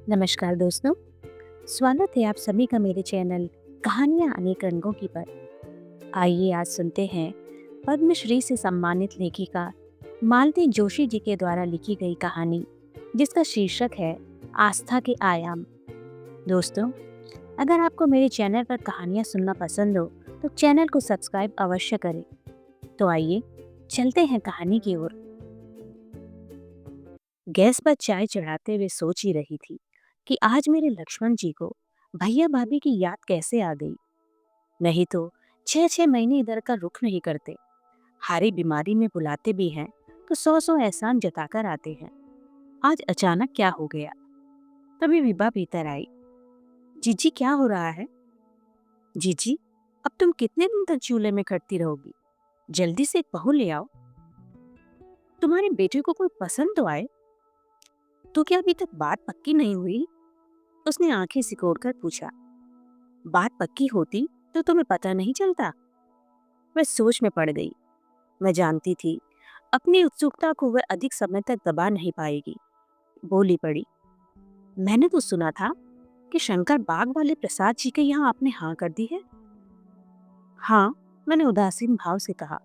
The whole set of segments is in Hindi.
नमस्कार दोस्तों, स्वागत है आप सभी का मेरे चैनल कहानियाँ अनेक रंगों की पर। आइए आज सुनते हैं पद्मश्री से सम्मानित लेखिका मालती जोशी जी के द्वारा लिखी गई कहानी जिसका शीर्षक है आस्था के आयाम। दोस्तों, अगर आपको मेरे चैनल पर कहानियाँ सुनना पसंद हो तो चैनल को सब्सक्राइब अवश्य करें। तो आइए चलते हैं कहानी की ओर। गैस पर चाय चढ़ाते हुए सोच ही रही थी कि आज मेरे लक्ष्मण जी को भैया भाभी की याद कैसे आ गई। नहीं तो 6-6 महीने इधर का रुख नहीं करते। हारी बीमारी में बुलाते भी हैं तो 100-100 एहसान जताकर आते हैं। आज अचानक क्या हो गया। तभी विभा भीतर आई। जीजी क्या हो रहा है? जीजी, अब तुम कितने दिन तक चूल्हे में खटती रहोगी? जल्दी से एक बहू ले आओ। तुम्हारे बेटे को कोई पसंद तो आए। तो क्या अभी तक बात पक्की नहीं हुई? उसने आंखें सिकोड़कर पूछा। बात पक्की होती तो तुम्हें पता नहीं चलता। वह सोच में पड़ गई। मैं जानती थी अपनी उत्सुकता को वह अधिक समय तक दबा नहीं पाएगी। बोली पड़ी। मैंने तो सुना था कि शंकर बाग वाले प्रसाद जी के यहाँ आपने हाँ कर दी है। हाँ, मैंने उदासीन भाव से कहा।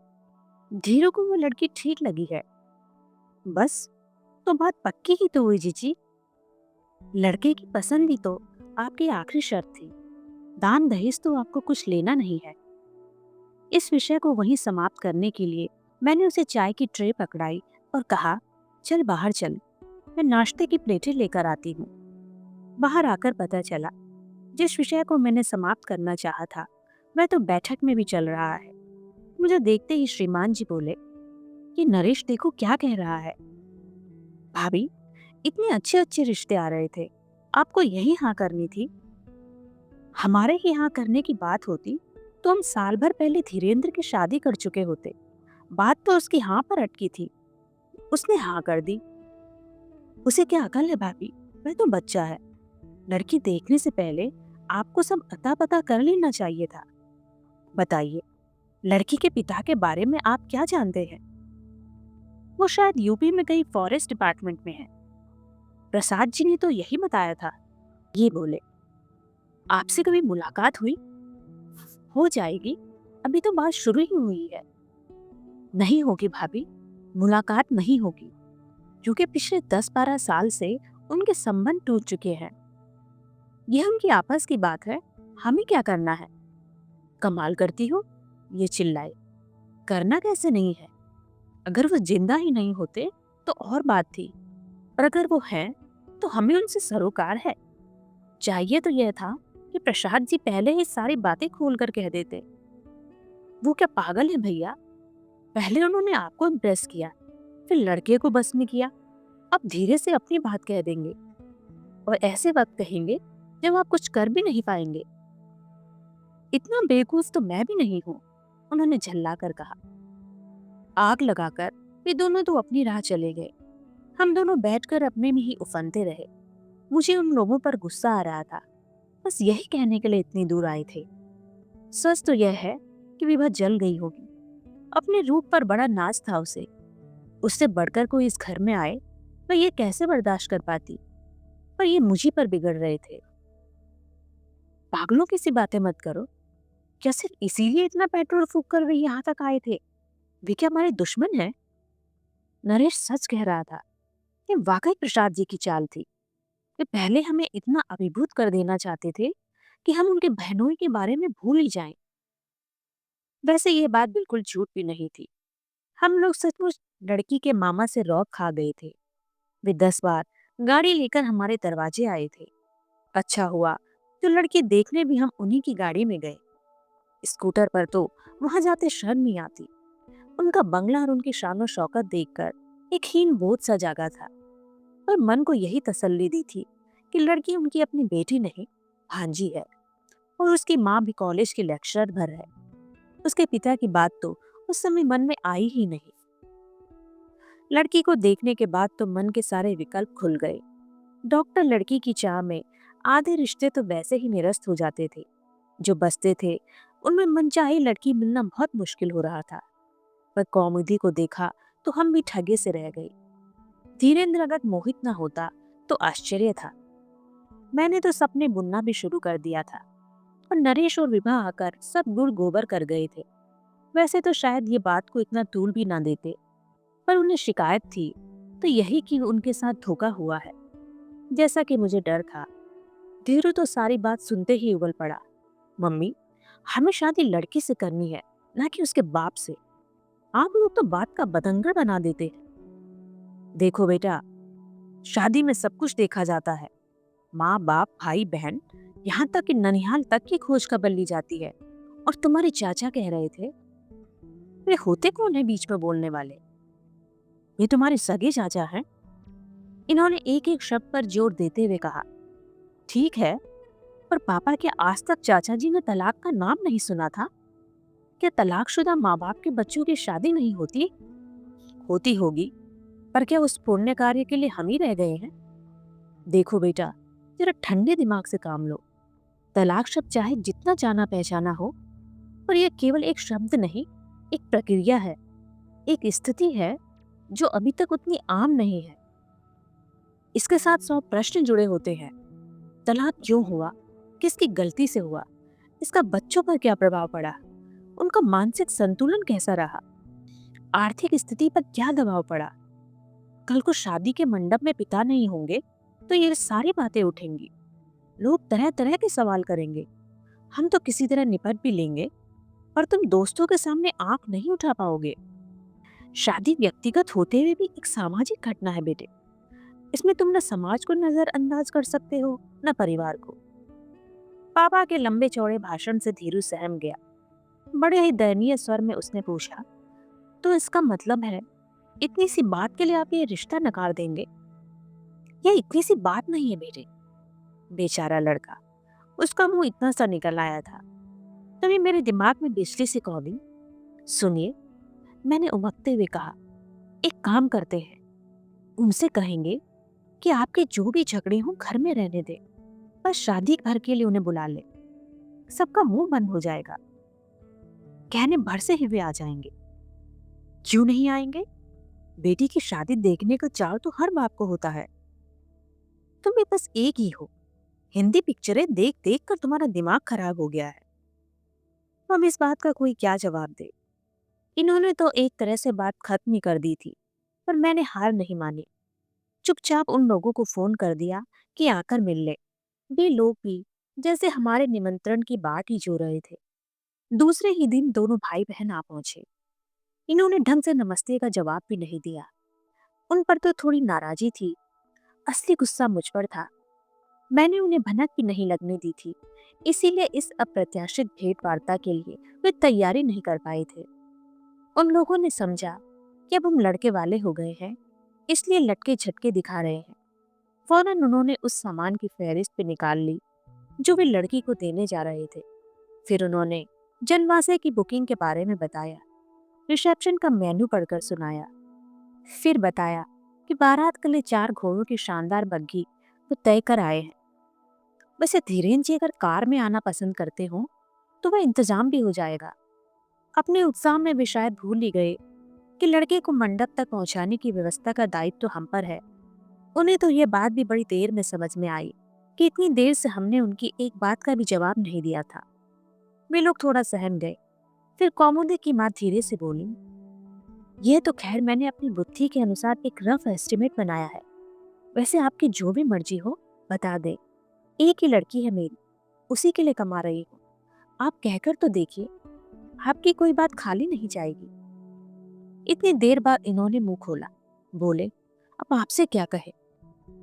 धीरू को वो लड़की ठीक लगी है। बस, तो बात पक्की ही तो हुई जीजी। लड़के की पसंद ही तो आपकी आखिरी शर्त थी। दान दहेज तो आपको कुछ लेना नहीं है। इस विषय को वहीं समाप्त करने के लिए मैंने उसे चाय की ट्रे पकड़ाई और कहा, चल बाहर चल, मैं नाश्ते की प्लेटें लेकर आती हूँ। बाहर आकर पता चला जिस विषय को मैंने समाप्त करना चाहा था वह तो बैठक में भी चल रहा है। मुझे देखते ही श्रीमान जी बोले कि नरेश देखो क्या कह रहा है। भाभी, इतने अच्छे अच्छे रिश्ते आ रहे थे, आपको यही हाँ करनी थी। हमारे ही हाँ करने की बात होती तो हम साल भर पहले धीरेन्द्र की शादी कर चुके होते। बात तो उसकी हाँ पर अटकी थी, उसने हाँ कर दी। उसे क्या अकल है भाभी, वह तो बच्चा है। लड़की देखने से पहले आपको सब अता पता कर लेना चाहिए था। बताइए, लड़की के पिता के बारे में आप क्या जानते हैं? वो शायद यूपी में कहीं फॉरेस्ट डिपार्टमेंट में है। प्रसाद जी ने तो यही बताया था। ये बोले, आपसे कभी मुलाकात हुई? हो जाएगी, अभी तो बात शुरू ही हुई है। नहीं होगी भाभी, मुलाकात नहीं होगी, क्योंकि पिछले 10-12 साल से उनके संबंध टूट चुके हैं। यह उनकी आपस की बात है, हमें क्या करना है? कमाल करती हो, ये चिल्लाए। करना कैसे नहीं है? अगर वो जिंदा ही नहीं होते तो और बात थी, पर अगर वो हैं तो हमें उनसे सरोकार है। चाहिए तो यह था कि प्रसाद जी पहले ही सारी बातें खोल कर कह देते। वो क्या पागल है भैया? पहले उन्होंने आपको इम्प्रेस किया, फिर लड़के को बस में किया, अब धीरे से अपनी बात कह देंगे और ऐसे वक्त कहेंगे जब आप कुछ कर भी नहीं पाएंगे। इतना बेवकूफ तो मैं भी नहीं हूँ, उन्होंने झल्ला कर कहा। आग लगाकर वे दोनों तो अपनी राह चले गए। हम दोनों बैठकर अपने में ही उफनते रहे। मुझे उन लोगों पर गुस्सा आ रहा था, बस यही कहने के लिए इतनी दूर आए थे। सच तो यह है कि विभा जल गई होगी। अपने रूप पर बड़ा नाज था उसे। उससे बढ़कर कोई इस घर में आए वह ये कैसे बर्दाश्त कर पाती? पर ये मुझी पर बिगड़ रहे थे। पागलों की सी बातें मत करो। क्या सिर्फ इसीलिए इतना पेट्रोल फूक कर वे यहाँ तक आए थे? वे क्या हमारे दुश्मन हैं? नरेश सच कह रहा था। ये वाकई प्रसाद जी की चाल थी। वे पहले हमें इतना अभिभूत कर देना चाहते थे कि हम उनके बहनोई के बारे में भूल ही जाएं। वैसे ये बात बिल्कुल झूठ भी नहीं थी। हम लोग सचमुच लड़की के मामा से रौब खा गए थे। वे 10 बार गाड़ी लेकर हमारे दरवाजे आए थे। अच्छा हुआ जो लड़की देखने भी हम उन्हीं की गाड़ी में गए। स्कूटर पर तो वहां जाते शर्म नहीं आती। उनका बंगला और उनकी शान और शौकत देखकर एक हीन बोझ सा जागा था। पर मन को यही तसल्ली दी थी कि लड़की उनकी अपनी बेटी नहीं, भांजी है। और उसकी माँ भी कॉलेज की लेक्चरर भर है। उसके पिता की बात तो उस समय मन में आई ही नहीं। लड़की को देखने के बाद तो मन के सारे विकल्प खुल गए। डॉक्टर लड़की की चाह में आधे रिश्ते तो वैसे ही निरस्त हो जाते थे। जो बचते थे उनमें मनचाही लड़की मिलना बहुत मुश्किल हो रहा था। पर कौमुदी को देखा तो हम भी ठगे से रह गए। धीरेन्द्र अगर मोहित न होता तो आश्चर्य था। मैंने तो सपने बुनना भी शुरू कर दिया था और नरेश और विभा आकर सब गुड़ गोबर कर गए थे। वैसे तो शायद ये बात को इतना तूल भी ना देते, पर उन्हें शिकायत थी तो यही कि उनके साथ धोखा हुआ है, जैसा कि मुझे डर था। धीरू तो सारी बात सुनते ही उबल पड़ा। मम्मी, हमें शादी लड़की से करनी है, ना कि उसके बाप से। आप लोग तो बात का बतंगड़ बना देते हैं। देखो बेटा, शादी में सब कुछ देखा जाता है। माँ बाप, भाई बहन, यहाँ तक कि ननिहाल तक की खोज खबर ली जाती है। और तुम्हारे चाचा कह रहे थे, वे होते कौन है बीच में बोलने वाले? ये तुम्हारे सगे चाचा हैं? इन्होंने एक एक शब्द पर जोर देते हुए कहा। ठीक है, पर पापा, क्या आज तक चाचा जी ने तलाक का नाम नहीं सुना था? क्या तलाकशुदा माँ बाप के बच्चों की शादी नहीं होती? होती होगी, पर क्या उस पुण्य कार्य के लिए हम ही रह गए हैं? देखो बेटा, जरा ठंडे दिमाग से काम लो। तलाक शब्द चाहे जितना जाना पहचाना हो, पर यह केवल एक शब्द नहीं, एक प्रक्रिया है, एक स्थिति है जो अभी तक उतनी आम नहीं है। इसके साथ 100 प्रश्न जुड़े होते हैं। तलाक क्यों हुआ? किसकी गलती से हुआ? इसका बच्चों पर क्या प्रभाव पड़ा? उनका मानसिक संतुलन कैसा रहा? आर्थिक स्थिति पर क्या दबाव पड़ा? कल को शादी के मंडप में पिता नहीं होंगे तो ये सारी बातें उठेंगी। लोग तरह तरह के सवाल करेंगे। हम तो किसी तरह निपट भी लेंगे, पर तुम दोस्तों के सामने आंख नहीं उठा पाओगे। शादी व्यक्तिगत होते हुए भी एक सामाजिक घटना है बेटे। इसमें तुम न समाज को नजरअंदाज कर सकते हो, न परिवार को। पापा के लंबे चौड़े भाषण से धीरू सहम गया। बड़े ही दयनीय स्वर में उसने पूछा, तो इसका मतलब है इतनी सी बात के लिए आप ये रिश्ता नकार देंगे? यह इतनी सी बात नहीं है बेटे। बेचारा लड़का, उसका मुंह इतना सा निकल आया था। तभी मेरे दिमाग में बिजली से कह दी, सुनिए, मैंने उमकते हुए कहा, एक काम करते हैं, उनसे कहेंगे कि आपके जो भी झगड़े हों घर में रहने दें, बस शादी भर के लिए उन्हें बुला ले। सबका मुंह बंद हो जाएगा। कहने भर से ही वे आ जाएंगे। क्यों नहीं आएंगे? बेटी की शादी देखने का चाव तो हर बाप को होता है। तुम भी बस एक ही हो। हिंदी पिक्चरें देख देख कर तुम्हारा दिमाग खराब हो गया है। अब इस बात का कोई क्या जवाब दे। इन्होंने तो एक तरह से बात खत्म ही कर दी थी, पर मैंने हार नहीं मानी। चुपचाप उन लोगों को फोन कर दिया कि आकर मिल ले। वे लोग भी जैसे हमारे निमंत्रण की बाट ही जो रहे थे। दूसरे ही दिन दोनों भाई बहन आ पहुंचे। इन्होंने ढंग से नमस्ते का जवाब भी नहीं दिया। उन पर तो थोड़ी नाराजी थी, असली गुस्सा मुझ पर था। मैंने उन्हें भनक भी नहीं लगने दी थी, इसीलिए इस अप्रत्याशित भेंट वार्ता के लिए वे तैयारी नहीं कर पाए थे। उन लोगों ने समझा कि अब हम लड़के वाले हो गए हैं, इसलिए लटके झटके दिखा रहे हैं। फौरन उन्होंने उस सामान की फहरिस्त पे निकाल ली जो वे लड़की को देने जा रहे थे। फिर उन्होंने जनवासे की बुकिंग के बारे में बताया, रिसेप्शन का मेन्यू पढ़कर सुनाया। फिर बताया कि बारात के लिए 4 घोड़ों की शानदार बग्घी वो तय कर आए हैं। वैसे धीरेन्द्र जी अगर कार में आना पसंद करते हो तो वह इंतजाम भी हो जाएगा। अपने उत्साह में वे शायद भूल ही गए कि लड़के को मंडप तक पहुंचाने की व्यवस्था का दायित्व तो हम पर है। उन्हें तो यह बात भी बड़ी देर में समझ में आई कि इतनी देर से हमने उनकी एक बात का भी जवाब नहीं दिया था। वे लोग थोड़ा सहम गए। फिर कौमुदी की माँ धीरे से बोली, यह तो खैर मैंने अपनी बुद्धि के अनुसार एक रफ एस्टिमेट बनाया है। वैसे आपकी जो भी मर्जी हो बता दे। एक ही लड़की है मेरी, उसी के लिए कमा रही हूँ। आप कहकर तो देखिए, आपकी कोई बात खाली नहीं जाएगी। इतनी देर बाद इन्होंने मुंह खोला। बोले, अब आपसे क्या कहे।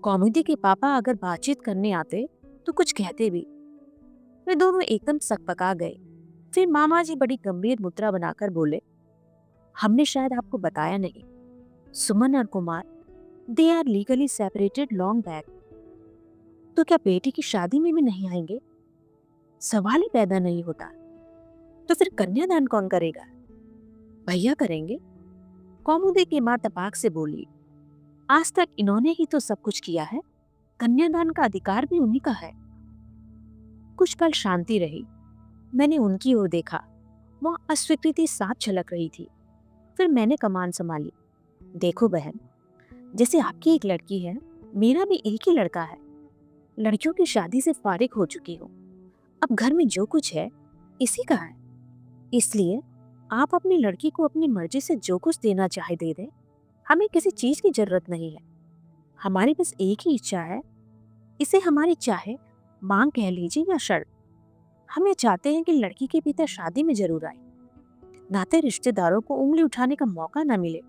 कॉमेडी के पापा अगर बातचीत करने आते तो कुछ कहते भी। वे दोनों एकदम सकपका गए। फिर मामा जी बड़ी गंभीर मुद्रा बनाकर बोले, हमने शायद आपको बताया नहीं, सुमन और Kumar, they are legally separated long back. तो क्या बेटी की शादी में भी नहीं आएंगे? सवाल ही पैदा नहीं होता। तो फिर कन्यादान कौन करेगा? भैया करेंगे। कौमुदी की माँ तपाक से बोली, आज तक इन्होंने ही तो सब कुछ किया है, कन्यादान का अधिकार भी उन्हीं का है। कुछ पल शांति रही। मैंने उनकी ओर देखा, वहां अस्वीकृति साफ झलक रही थी। फिर मैंने कमान संभाली। देखो बहन, जैसे आपकी एक लड़की है, मेरा भी एक ही लड़का है। लड़कियों की शादी से फारिग हो चुकी हूँ। अब घर में जो कुछ है इसी का है। इसलिए आप अपनी लड़की को अपनी मर्जी से जो कुछ देना चाहे दे दें। हमें किसी चीज की जरूरत नहीं है। हमारी बस एक ही इच्छा है, इसे हमारी चाहे मांग कह लीजिए या शर्त। हम ये चाहते हैं कि लड़की के पिता शादी में जरूर आए, नाते रिश्तेदारों को उंगली उठाने का मौका ना मिले।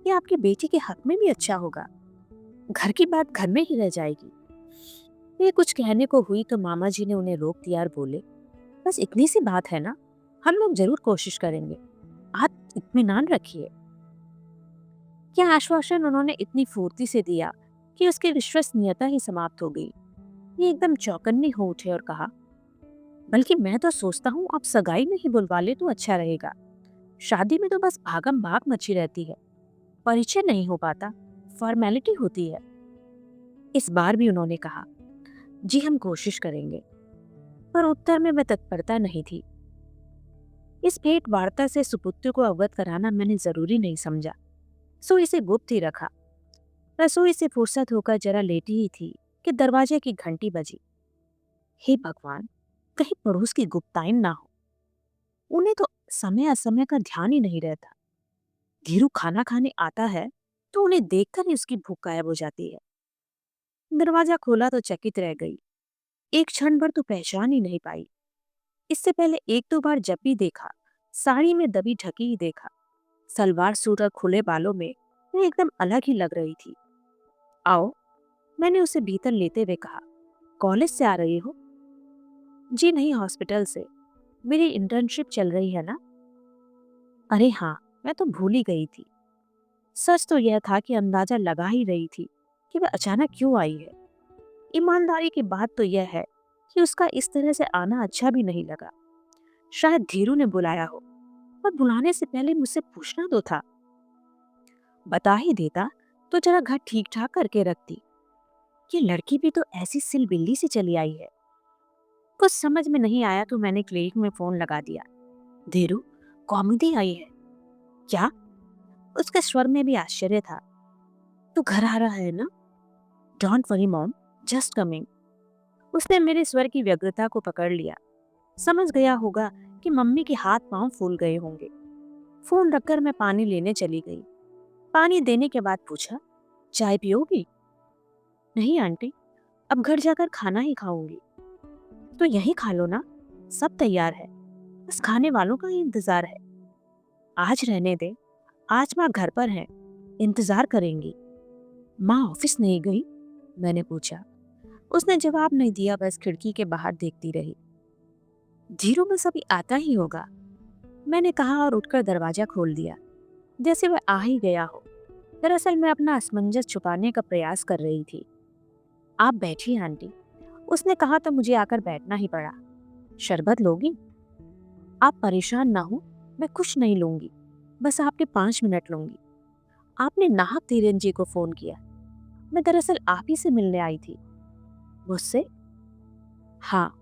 ये आपकी बेटी के हक में भी अच्छा होगा। घर की बात घर में ही रह जाएगी। ये कुछ कहने को हुई तो मामा जी ने उन्हें रोक दिया और बोले, बस इतनी सी बात है ना, हम लोग जरूर कोशिश करेंगे, आप इत्मीनान रखिए। यह आश्वासन उन्होंने इतनी फुर्ती से दिया कि उसकी विश्वसनीयता ही समाप्त हो गई। ये एकदम चौकन्नी हो उठे और कहा, बल्कि मैं तो सोचता हूँ आप सगाई में ही बुलवा ले तो अच्छा रहेगा। शादी में तो बस भागम भाग मची रहती है, परिचय नहीं हो पाता, फॉर्मेलिटी होती है। इस बार भी उन्होंने कहा, जी हम कोशिश करेंगे, पर उत्तर में वह तत्परता नहीं थी। इस भेंट वार्ता से सुपुत्र को अवगत कराना मैंने जरूरी नहीं समझा, सो इसे गुप्त ही रखा। रसोई से फुर्सत होकर जरा लेटी ही थी कि दरवाजे की घंटी बजी। हे भगवान, कहीं पड़ोस की गुप्ताइन ना हो। उन्हें तो समय असमय का ध्यान ही नहीं रहता। धीरू खाना खाने आता है तो उन्हें देखकर ही उसकी भूख गायब हो जाती है। दरवाजा खोला तो चकित रह गई। एक क्षण भर तो पहचान ही नहीं पाई। इससे पहले एक दो बार जब भी देखा, साड़ी में दबी ढकी ही देखा। सलवार सूट और खुले बालों में वह एकदम अलग ही लग रही थी। आओ, मैंने उसे भीतर लेते हुए कहा। कॉलेज से आ रही हो? जी नहीं, हॉस्पिटल से। मेरी इंटर्नशिप चल रही है ना। अरे हाँ, मैं तो भूल ही गई थी। सच तो यह था कि अंदाजा लगा ही रही थी कि वह अचानक क्यों आई है। ईमानदारी की बात तो यह है कि उसका इस तरह से आना अच्छा भी नहीं लगा। शायद धीरू ने बुलाया हो, पर बुलाने से पहले मुझसे पूछना तो था। बता ही देता तो जरा घर ठीक ठाक करके रखती। ये लड़की भी तो ऐसी सिल बिल्ली से चली आई है। कुछ समझ में नहीं आया तो मैंने क्लिनिक में फोन लगा दिया। धीरू, कॉमेडी आई है क्या? उसके स्वर में भी आश्चर्य था। तू घर आ रहा है ना? Don't worry mom, just coming. उसने मेरे स्वर की व्यग्रता को पकड़ लिया। समझ गया होगा कि मम्मी के हाथ पांव फूल गए होंगे। फोन रखकर मैं पानी लेने चली गई। पानी देने के बाद पूछा, चाय पियोगी? नहीं आंटी, अब घर जाकर खाना ही खाऊंगी। तो यहीं खा लो ना, सब तैयार है, बस खाने वालों का ही इंतजार है। आज रहने दे, आज माँ घर पर है, इंतजार करेंगी। माँ ऑफिस नहीं गई? मैंने पूछा। उसने जवाब नहीं दिया, बस खिड़की के बाहर देखती रही। धीरू बस अभी आता ही होगा, मैंने कहा और उठकर दरवाजा खोल दिया, जैसे वह आ ही गया हो। दरअसल मैं अपना असमंजस छुपाने का प्रयास कर रही थी। आप बैठिए आंटी, उसने कहा तो मुझे आकर बैठना ही पड़ा। शरबत लोगी? आप परेशान ना हो, मैं कुछ नहीं लूंगी, बस आपके 5 मिनट लूंगी। आपने नाहक धीरेन जी को फोन किया। मैं दरअसल आप ही से मिलने आई थी। मुझसे? हाँ,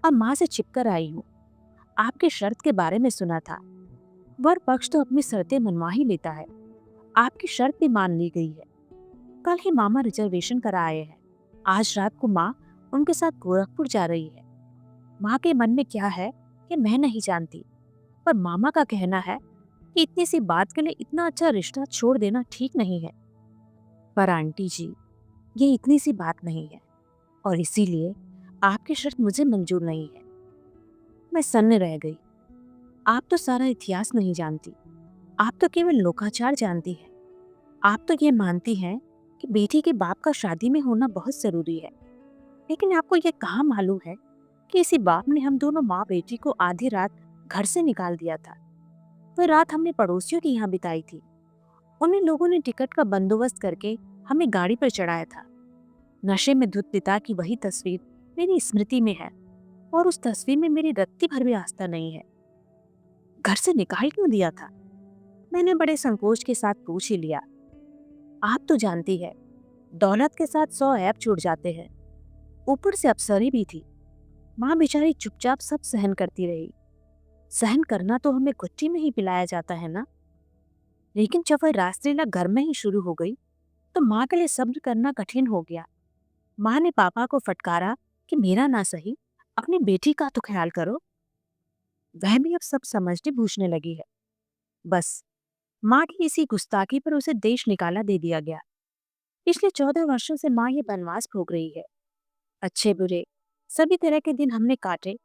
अब माँ से छिपकर आई हूँ। आपके शर्त के बारे में सुना था। वर पक्ष तो अपनी शर्तें मनवा ही लेता है। आपकी शर्त भी मान ली गई है। कल ही मामा रिजर्वेशन करा आए हैं। आज रात को माँ उनके साथ गोरखपुर जा रही है। माँ के मन में क्या है कि मैं नहीं जानती, पर मामा का कहना है कि इतनी सी बात के लिए इतना अच्छा रिश्ता छोड़ देना ठीक नहीं है। पर आंटी जी, ये इतनी सी बात नहीं है और इसीलिए आपकी शर्त मुझे मंजूर नहीं है। मैं सन्न रह गई। आप तो सारा इतिहास नहीं जानती, आप तो केवल लोकाचार जानती हैं। आप तो ये मानती हैं कि बेटी के बाप का शादी में होना बहुत जरूरी है, लेकिन आपको ये कहाँ मालूम है कि इसी बाप ने हम दोनों माँ बेटी को आधी रात घर से निकाल दिया था। वह रात हमने पड़ोसियों के यहाँ बिताई थी। उन्हीं लोगों ने टिकट का बंदोबस्त करके हमें गाड़ी पर चढ़ाया था। नशे में धुत पिता की वही तस्वीर मेरी स्मृति में है और उस तस्वीर में मेरी रत्ती भर भी आस्था नहीं है। घर से निकाल क्यों दिया था? मैंने बड़े संकोच के साथ पूछ ही लिया। आप तो जानती है, दौलत के साथ 100 ऐप छूट जाते हैं, ऊपर से अफसरी भी थी। माँ बेचारी चुपचाप सब सहन करती रही। सहन करना तो हमें घुट्टी में ही पिलाया जाता है ना। लेकिन जब वह रासलीला घर में ही शुरू हो गई तो माँ के लिए सब्र करना कठिन हो गया। माँ ने पापा को फटकारा कि मेरा ना सही, अपनी बेटी का तो ख्याल करो। वह भी अब सब समझने बूझने लगी है। बस माँ की इसी गुस्ताखी पर उसे देश निकाला दे दिया गया। पिछले 14 वर्षों से माँ ये बनवास भोग रही है। अच्छे बुरे सभी तरह के दिन हमने काटे,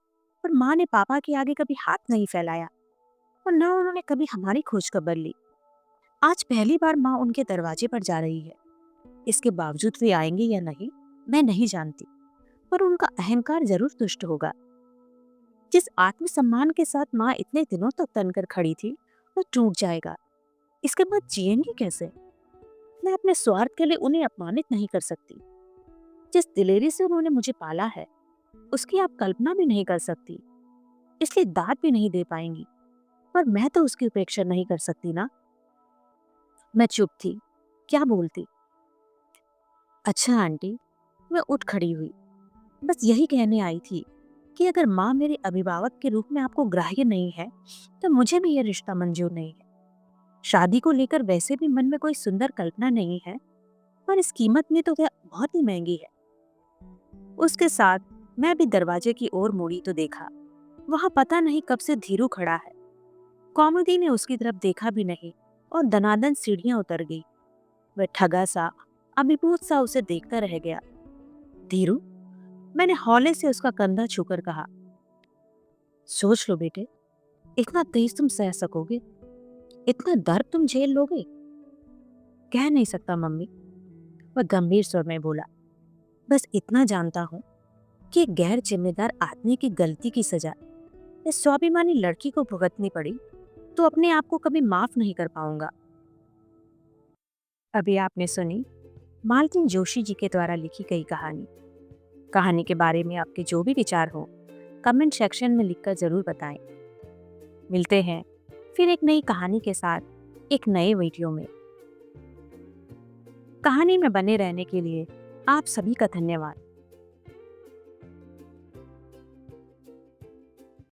पर माँ ने पापा के आगे कभी हाथ नहीं फैलाया और न उन्होंने कभी हमारी खोज खबर ली। आज पहली बार माँ उनके दरवाजे पर जा रही है। इसके बावजूद वे आएंगे या नहीं, मैं नहीं जानती, पर उनका अहंकार जरूर तुष्ट होगा। जिस आत्मसम्मान के साथ माँ इतने दिनों तक तनकर खड़ी थी, वो टूट जाएगा। इसके बाद जिएंगी कैसे? मैं अपने स्वार्थ के लिए उन्हें अपमानित नहीं कर सकती। जिस दिलेरी से उन्होंने मुझे पाला है, उसकी आप कल्पना भी नहीं कर सकती। इसलिए दाद भी नहीं दे पाएंगी, पर मैं तो उसकी उपेक्षा नहीं कर सकती ना। मैं चुप थी, क्या बोलती। अच्छा आंटी, मैं उठ खड़ी हुई। बस यही कहने आई थी कि अगर माँ मेरे अभिभावक के रूप में आपको ग्राह्य नहीं है, तो मुझे भी यह रिश्ता मंजूर नहीं है। शादी को लेकर वैसे भी मन में कोई सुंदर कल्पना नहीं है, पर इस कीमत में तो वह बहुत ही महंगी है। उसके साथ मैं भी दरवाजे की ओर मुड़ी तो देखा, वहां पता नहीं कब से धीरू खड़ा है। कौमुदी ने उसकी तरफ देखा भी नहीं और दनादन सीढ़ियां उतर गई। वह ठगा सा, अभिभूत सा उसे देखता रह गया। धीरू, मैंने हौले से उसका कंधा छूकर कहा। सोच लो बेटे, इतना तेज तुम सह सकोगे? इतना दर्द तुम झेल लोगे? कह नहीं सकता मम्मी, वह गंभीर स्वर में बोला। बस इतना जानता हूँ कि एक गैर जिम्मेदार आदमी की गलती की सजा इस स्वाभिमानी लड़की को भुगतनी पड़ी तो अपने आप को कभी माफ नहीं कर पाऊंगा। अभी आपने सुनी मालती जोशी जी के द्वारा लिखी गई कहानी। कहानी के बारे में आपके जो भी विचार हो, कमेंट सेक्शन में लिखकर जरूर बताएं। मिलते हैं फिर एक नई कहानी के साथ, एक नए वीडियो में। कहानी में बने रहने के लिए आप सभी का धन्यवाद।